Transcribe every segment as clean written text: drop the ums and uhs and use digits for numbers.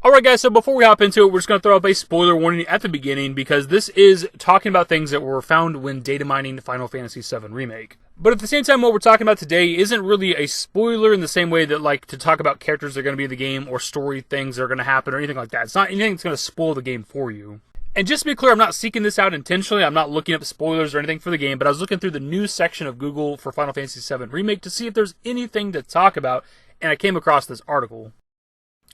Alright guys, so before we hop into it, we're just going to throw up a spoiler warning at the beginning, because this is talking about things that were found when data mining Final Fantasy VII Remake. But at the same time, what we're talking about today isn't really a spoiler in the same way that, like, to talk about characters that are going to be in the game, or story things that are going to happen, or anything like that. It's not anything that's going to spoil the game for you. And just to be clear, I'm not seeking this out intentionally. I'm not looking up spoilers or anything for the game, but I was looking through the news section of Google for Final Fantasy VII Remake to see if there's anything to talk about, and I came across this article.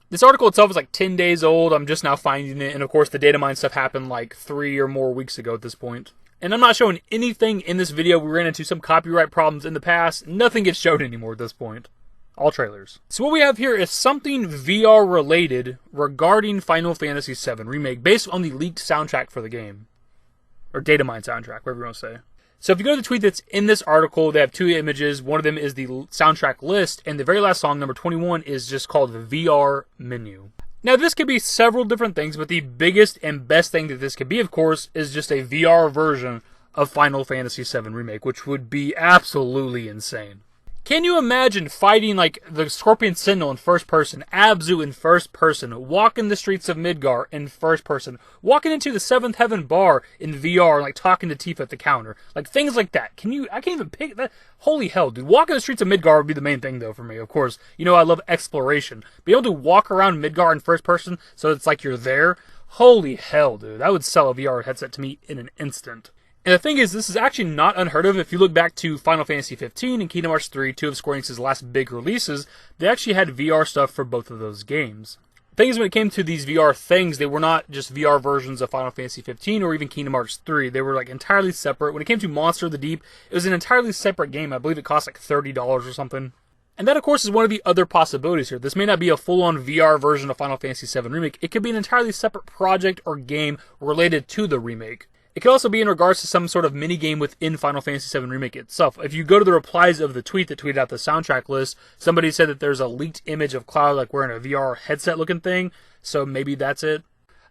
This article itself is like 10 days old. I'm just now finding it, and of course the data mine stuff happened like 3 or more weeks ago at this point. And I'm not showing anything in this video. We ran into some copyright problems in the past. Nothing gets shown anymore at this point. All trailers. So what we have here is something VR related regarding Final Fantasy VII Remake, based on the leaked soundtrack for the game. Or data mine soundtrack, whatever you want to say. So if you go to the tweet that's in this article, they have 2 images. One of them is the soundtrack list, and the very last song, number 21, is just called the VR menu. Now this could be several different things, but the biggest and best thing that this could be, of course, is just a VR version of Final Fantasy VII Remake, which would be absolutely insane. Can you imagine fighting like the Scorpion Sentinel in first person, Abzu in first person, walking the streets of Midgar in first person, walking into the Seventh Heaven bar in VR, like talking to Tifa at the counter, like things like that. I can't even pick that. Holy hell, dude. Walking the streets of Midgar would be the main thing though for me, of course. You know, I love exploration. Being able to walk around Midgar in first person so it's like you're there. Holy hell, dude. That would sell a VR headset to me in an instant. And the thing is, this is actually not unheard of. If you look back to Final Fantasy 15 and Kingdom Hearts 3, 2 of Square Enix's last big releases, they actually had VR stuff for both of those games. The thing is, when it came to these VR things, they were not just VR versions of Final Fantasy 15 or even Kingdom Hearts 3. They were like entirely separate. When it came to Monster of the Deep, it was an entirely separate game. I believe it cost like $30 or something. And that, of course, is one of the other possibilities here. This may not be a full-on VR version of Final Fantasy VII Remake. It could be an entirely separate project or game related to the remake. It could also be in regards to some sort of mini-game within Final Fantasy VII Remake itself. If you go to the replies of the tweet that tweeted out the soundtrack list, somebody said that there's a leaked image of Cloud like wearing a VR headset-looking thing, so maybe that's it.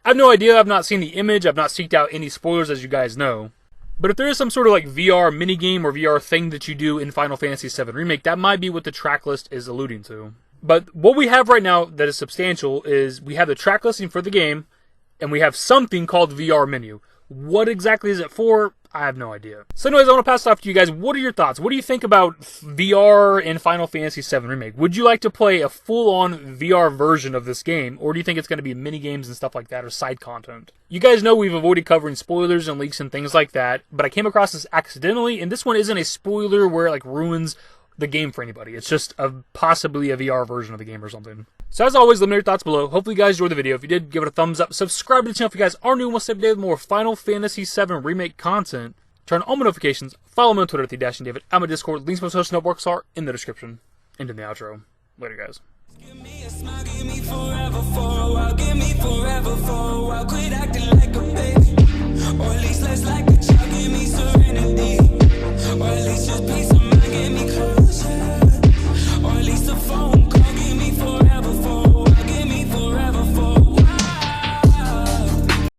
I have no idea. I've not seen the image. I've not seeked out any spoilers, as you guys know. But if there is some sort of like VR mini-game or VR thing that you do in Final Fantasy VII Remake, that might be what the track list is alluding to. But what we have right now that is substantial is we have the track listing for the game, and we have something called VR menu. What exactly is it for? I have no idea. So anyways, I want to pass it off to you guys. What are your thoughts? What do you think about VR in Final Fantasy VII Remake? Would you like to play a full-on VR version of this game? Or do you think it's going to be mini-games and stuff like that, or side content? You guys know we've avoided covering spoilers and leaks and things like that, but I came across this accidentally, and this one isn't a spoiler where it like ruins the game for anybody. It's just possibly a VR version of the game or something. So as always, let me know your thoughts below. Hopefully you guys enjoyed the video. If you did, give it a thumbs up. Subscribe to the channel if you guys are new and want to stay up to date with more Final Fantasy VII Remake content. Turn on all my notifications. Follow me on Twitter at @dashingdavid. I'm a Discord. Links to my social networks are in the description. And in the outro. Later, guys. Give me a smile, give me forever for a while, give me forever.